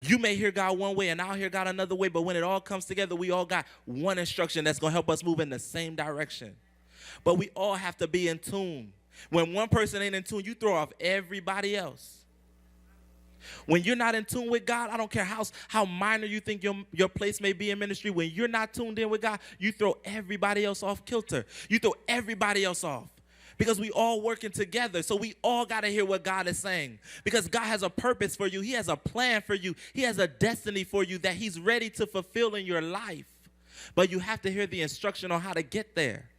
You may hear God one way and I'll hear God another way, but when it all comes together, we all got one instruction that's going to help us move in the same direction. But we all have to be in tune. When one person ain't in tune, you throw off everybody else. When you're not in tune with God, I don't care how minor you think your place may be in ministry. When you're not tuned in with God, you throw everybody else off kilter. You throw everybody else off. Because we all working together. So we all got to hear what God is saying. Because God has a purpose for you. He has a plan for you. He has a destiny for you that he's ready to fulfill in your life. But you have to hear the instruction on how to get there.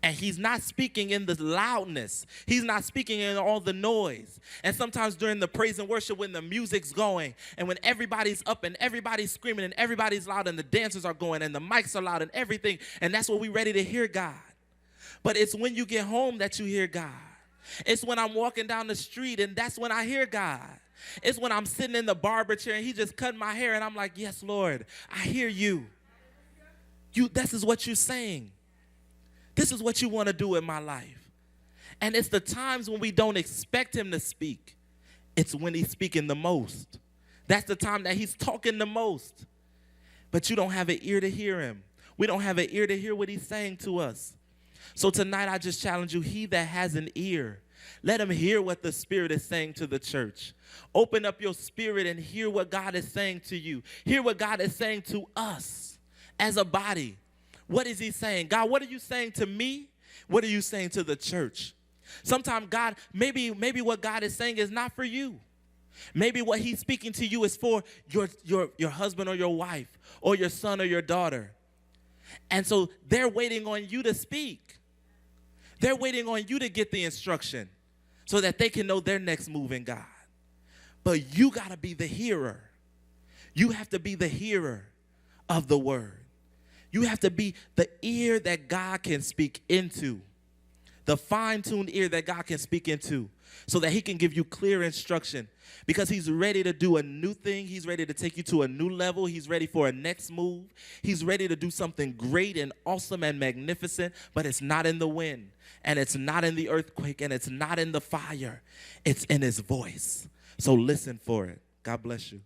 And he's not speaking in the loudness. He's not speaking in all the noise. And sometimes during the praise and worship, when the music's going and when everybody's up and everybody's screaming and everybody's loud and the dancers are going and the mics are loud and everything, and that's what we're ready to hear God. But it's when you get home that you hear God. It's when I'm walking down the street and that's when I hear God. It's when I'm sitting in the barber chair and he just cut my hair and I'm like, yes, Lord, I hear you. This is what you're saying. This is what you want to do in my life. And it's the times when we don't expect him to speak. It's when he's speaking the most. That's the time that he's talking the most. But you don't have an ear to hear him. We don't have an ear to hear what he's saying to us. So tonight I just challenge you, he that has an ear, let him hear what the Spirit is saying to the church. Open up your spirit and hear what God is saying to you. Hear what God is saying to us as a body. What is he saying? God, what are you saying to me? What are you saying to the church? Sometimes God, maybe what God is saying is not for you. Maybe what he's speaking to you is for your husband or your wife or your son or your daughter. And so they're waiting on you to speak. They're waiting on you to get the instruction so that they can know their next move in God. But you got to be the hearer. You have to be the hearer of the word. You have to be the ear that God can speak into, the fine-tuned ear that God can speak into so that he can give you clear instruction because he's ready to do a new thing. He's ready to take you to a new level. He's ready for a next move. He's ready to do something great and awesome and magnificent, but it's not in the wind, and it's not in the earthquake, and it's not in the fire. It's in his voice. So listen for it. God bless you.